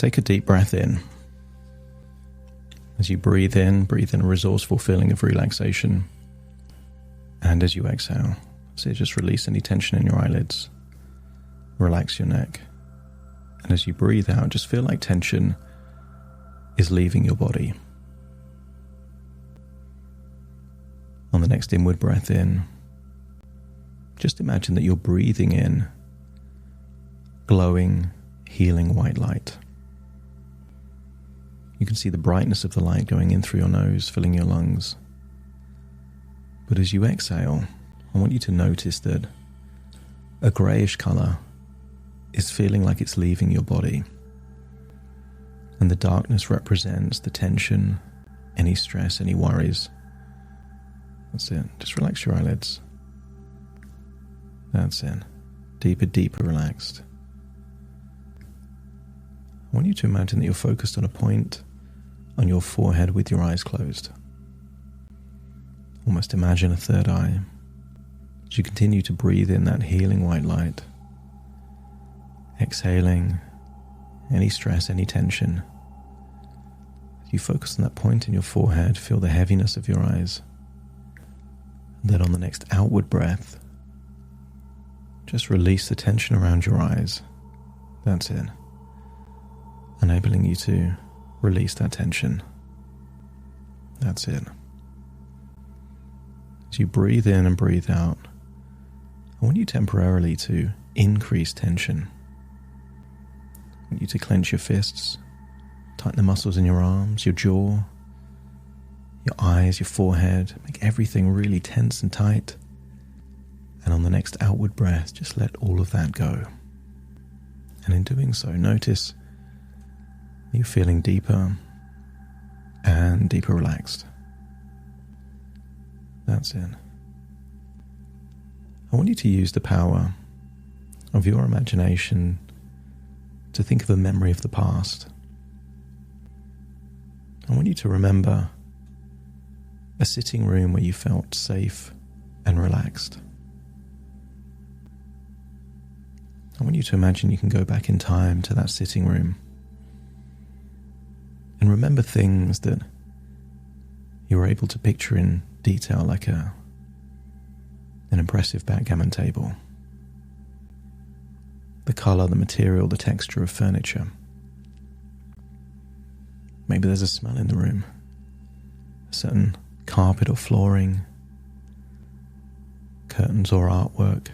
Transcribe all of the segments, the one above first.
Take a deep breath in. As you breathe in a resourceful feeling of relaxation. And as you exhale, just release any tension in your eyelids. Relax your neck. And as you breathe out, just feel like tension is leaving your body. On the next inward breath in, just imagine that you're breathing in glowing, healing white light. You can see the brightness of the light going in through your nose, filling your lungs. But as you exhale, I want you to notice that a greyish colour is feeling like it's leaving your body. And the darkness represents the tension, any stress, any worries. That's it. Just relax your eyelids. That's it. Deeper relaxed. I want you to imagine that you're focused on a point on your forehead with your eyes closed. Almost imagine a third eye as you continue to breathe in that healing white light, exhaling any stress, any tension. As you focus on that point in your forehead, feel the heaviness of your eyes. And then on the next outward breath, just release the tension around your eyes. That's it. Enabling you to release that tension. That's it. As you breathe in and breathe out, I want you temporarily to increase tension. I want you to clench your fists, tighten the muscles in your arms, your jaw, your eyes, your forehead. Make everything really tense and tight. And on the next outward breath, just let all of that go. And in doing so, notice you're feeling deeper and deeper relaxed. That's it. I want you to use the power of your imagination to think of a memory of the past. I want you to remember a sitting room where you felt safe and relaxed. I want you to imagine you can go back in time to that sitting room and remember things that you were able to picture in detail, like an impressive backgammon table. The colour, the material, the texture of furniture. Maybe there's a smell in the room, a certain carpet or flooring, curtains or artwork.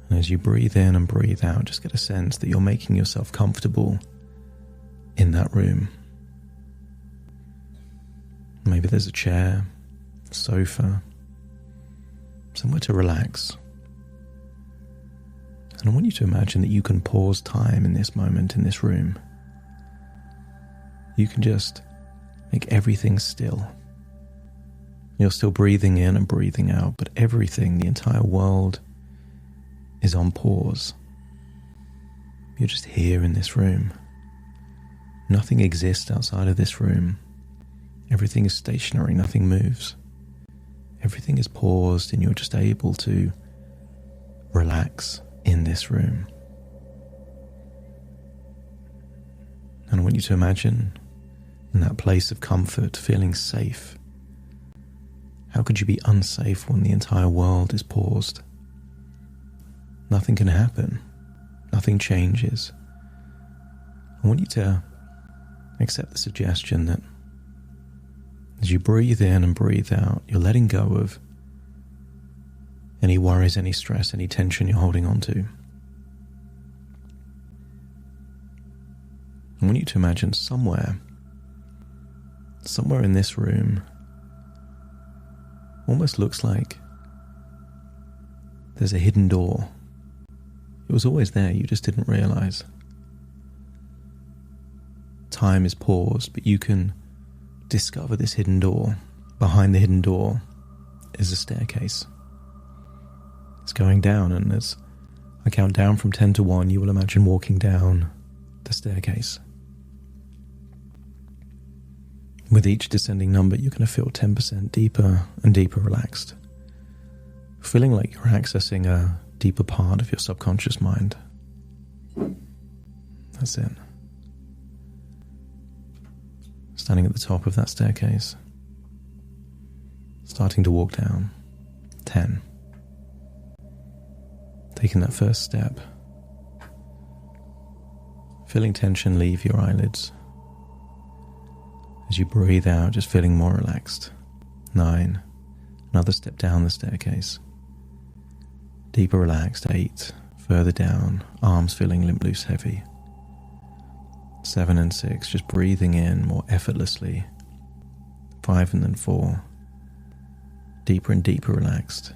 And as you breathe in and breathe out, just get a sense that you're making yourself comfortable in that room. Maybe there's a chair, a sofa, somewhere to relax. And I want you to imagine that you can pause time in this moment, in this room. You can just make everything still. You're still breathing in and breathing out, but everything, the entire world, is on pause. You're just here in this room. Nothing exists outside of this room. Everything is stationary, nothing moves. Everything is paused and you're just able to relax in this room. And I want you to imagine in that place of comfort, feeling safe. How could you be unsafe when the entire world is paused? Nothing can happen. Nothing changes. I want you to accept the suggestion that as you breathe in and breathe out, you're letting go of any worries, any stress, any tension you're holding on to. I want you to imagine somewhere in this room, almost looks like there's a hidden door. It was always there, you just didn't realize. Time is paused, but you can discover this hidden door. Behind the hidden door is a staircase. It's going down, and as I count down from 10 to 1, you will imagine walking down the staircase. With each descending number, you're going to feel 10% deeper and deeper relaxed, feeling like you're accessing a deeper part of your subconscious mind. That's it. Standing at the top of that staircase. Starting to walk down. 10. Taking that first step. Feeling tension leave your eyelids. As you breathe out, just feeling more relaxed. 9. Another step down the staircase. Deeper relaxed. 8. Further down, arms feeling limp, loose, heavy. 7 and 6, just breathing in more effortlessly. 5 and then 4. Deeper and deeper relaxed.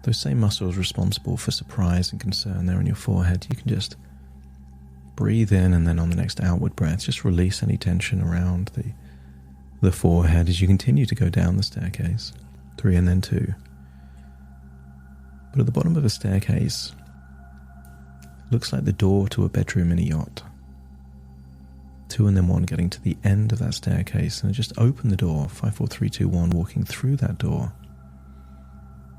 Those same muscles responsible for surprise and concern there on your forehead, you can just breathe in, and then on the next outward breath, just release any tension around the forehead as you continue to go down the staircase. 3 and then 2. But at the bottom of a staircase, looks like the door to a bedroom in a yacht. 2 and then 1, getting to the end of that staircase, and just open the door. 5, 4, 3, 2, 1, walking through that door.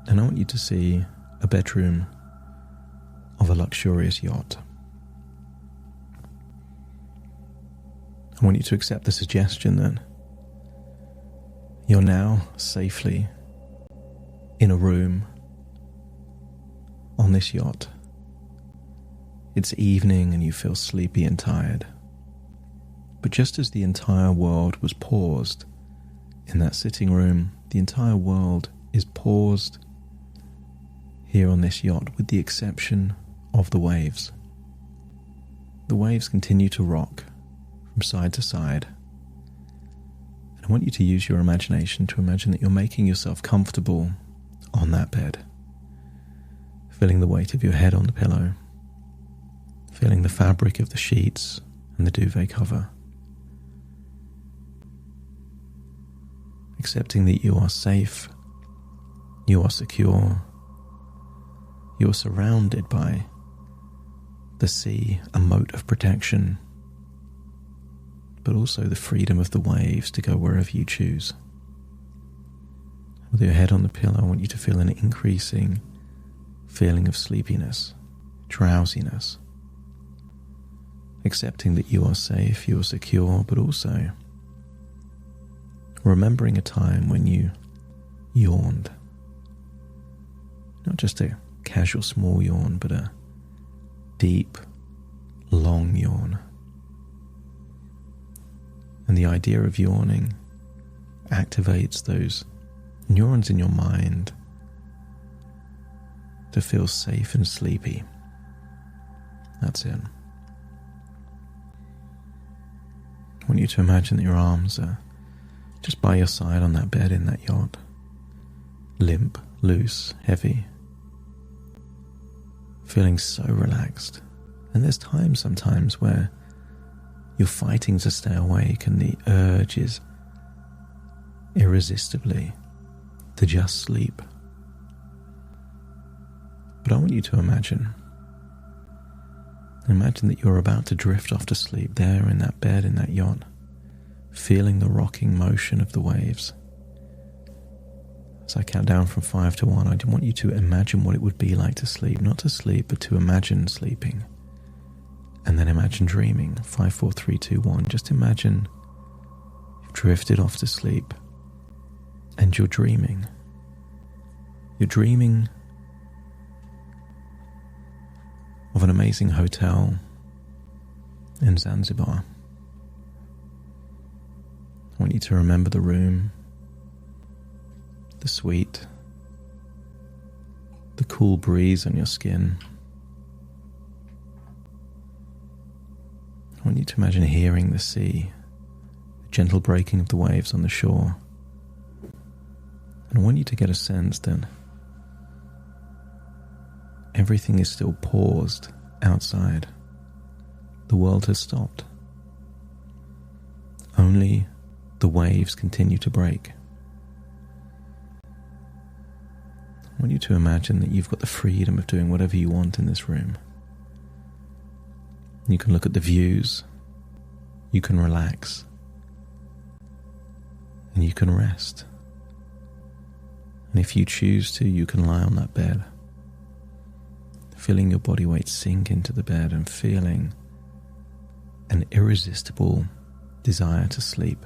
And I want you to see a bedroom of a luxurious yacht. I want you to accept the suggestion that you're now safely in a room on this yacht. It's evening and you feel sleepy and tired. But just as the entire world was paused in that sitting room, the entire world is paused here on this yacht, with the exception of the waves. The waves continue to rock from side to side. And I want you to use your imagination to imagine that you're making yourself comfortable on that bed, feeling the weight of your head on the pillow, feeling the fabric of the sheets and the duvet cover, accepting that you are safe, you are secure, you are surrounded by the sea, a moat of protection, but also the freedom of the waves to go wherever you choose. With your head on the pillow, I want you to feel an increasing feeling of sleepiness, drowsiness, accepting that you are safe, you are secure, but also remembering a time when you yawned. Not just a casual small yawn, but a deep, long yawn. And the idea of yawning activates those neurons in your mind to feel safe and sleepy. That's it. I want you to imagine that your arms are just by your side on that bed in that yacht. Limp, loose, heavy. Feeling so relaxed. And there's times sometimes where you're fighting to stay awake and the urge is irresistibly to just sleep. But I want you to imagine that you're about to drift off to sleep there in that bed in that yacht, feeling the rocking motion of the waves. As I count down from 5 to 1, I want you to imagine what it would be like to sleep. Not to sleep, but to imagine sleeping. And then imagine dreaming. 5, 4, 3, 2, 1. Just imagine you've drifted off to sleep and you're dreaming. You're dreaming of an amazing hotel in Zanzibar. I want you to remember the room, the suite, the cool breeze on your skin. I want you to imagine hearing the sea, the gentle breaking of the waves on the shore. And I want you to get a sense that everything is still paused outside. The world has stopped. Only the waves continue to break. I want you to imagine that you've got the freedom of doing whatever you want in this room. You can look at the views, you can relax, and you can rest. And if you choose to, you can lie on that bed, feeling your body weight sink into the bed and feeling an irresistible desire to sleep.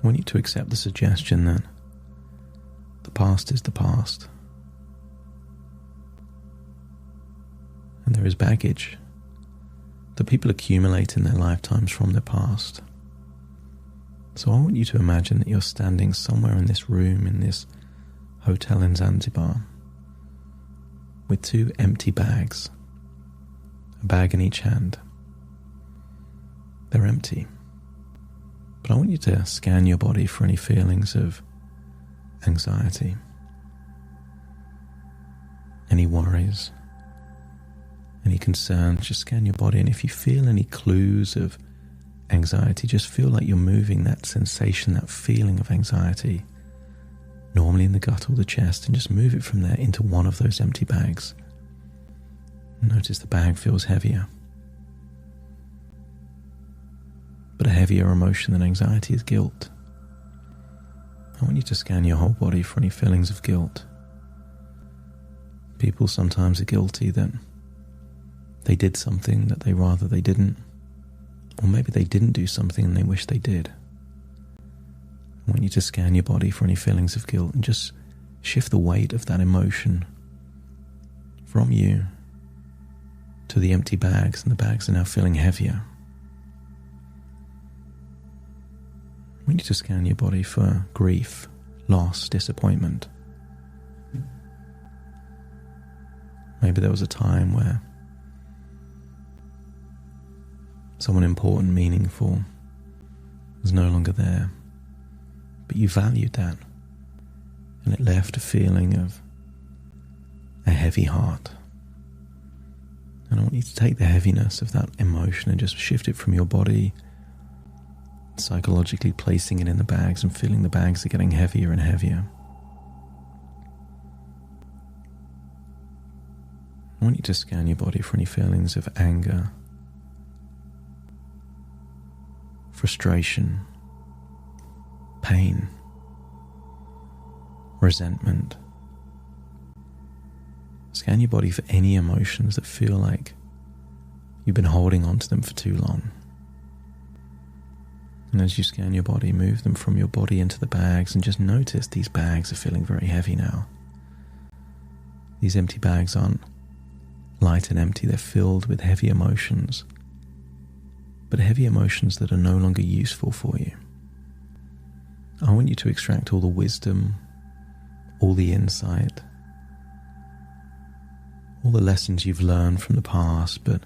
I want you to accept the suggestion that the past is the past, and there is baggage that people accumulate in their lifetimes from their past. So I want you to imagine that you're standing somewhere in this room, in this hotel in Zanzibar, with two empty bags, a bag in each hand. They're empty. But I want you to scan your body for any feelings of anxiety, any worries, any concerns. Just scan your body, and if you feel any clues of anxiety, just feel like you're moving that sensation, that feeling of anxiety, normally in the gut or the chest, and just move it from there into one of those empty bags. Notice the bag feels heavier. But a heavier emotion than anxiety is guilt. I want you to scan your whole body for any feelings of guilt. People sometimes are guilty that they did something that they didn't, or maybe they didn't do something and they wish they did. I want you to scan your body for any feelings of guilt and just shift the weight of that emotion from you to the empty bags, and the bags are now feeling heavier. I want you to scan your body for grief, loss, disappointment. Maybe there was a time where someone important, meaningful, was no longer there, but you valued that, and it left a feeling of a heavy heart. And I want you to take the heaviness of that emotion and just shift it from your body, psychologically placing it in the bags and feeling the bags are getting heavier and heavier. I want you to scan your body for any feelings of anger, frustration, pain, resentment. Scan your body for any emotions that feel like you've been holding on to them for too long. And as you scan your body, move them from your body into the bags and just notice these bags are feeling very heavy now. These empty bags aren't light and empty, they're filled with heavy emotions, but heavy emotions that are no longer useful for you. I want you to extract all the wisdom, all the insight, all the lessons you've learned from the past, but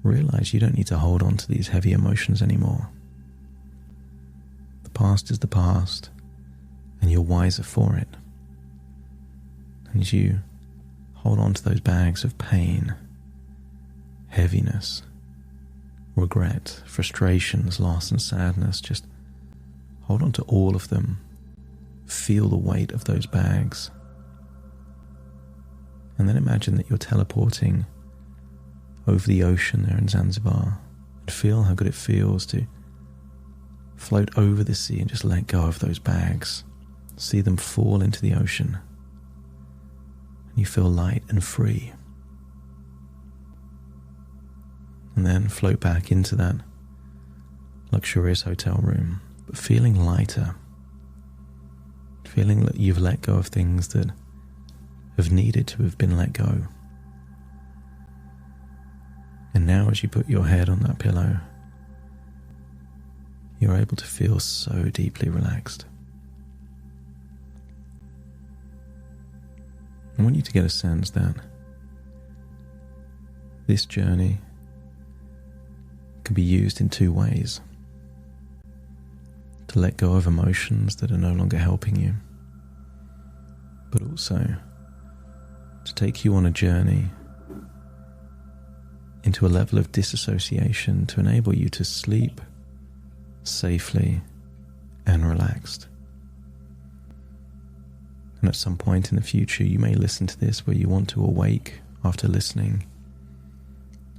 realize you don't need to hold on to these heavy emotions anymore. The past is the past, and you're wiser for it. And as you hold on to those bags of pain, heaviness, regret, frustrations, loss and sadness, just hold on to all of them. Feel the weight of those bags. And then imagine that you're teleporting over the ocean there in Zanzibar, and feel how good it feels to float over the sea and just let go of those bags. See them fall into the ocean. And you feel light and free. And then float back into that luxurious hotel room, but feeling lighter. Feeling that you've let go of things that have needed to have been let go. And now as you put your head on that pillow, you're able to feel so deeply relaxed. I want you to get a sense that this journey can be used in two ways. To let go of emotions that are no longer helping you, but also to take you on a journey into a level of disassociation to enable you to sleep safely and relaxed. And at some point in the future, you may listen to this where you want to awake after listening,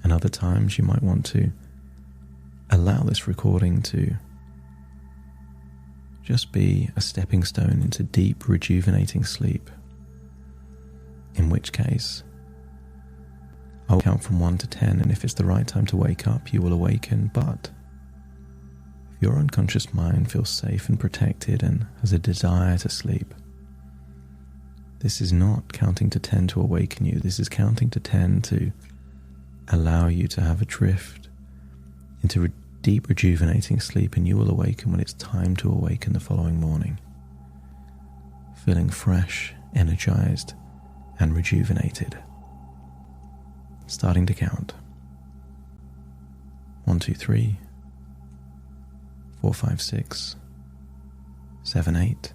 and other times you might want to allow this recording to just be a stepping stone into deep, rejuvenating sleep. In which case, I'll count from 1 to 10, and if it's the right time to wake up, you will awaken. But if your unconscious mind feels safe and protected and has a desire to sleep, this is not counting to 10 to awaken you. This is counting to 10 to allow you to have a drift into a deep rejuvenating sleep, and you will awaken when it's time to awaken the following morning, feeling fresh, energized, and rejuvenated. Starting to count. 1, 2, 3, 4, 5, 6, 7, 8,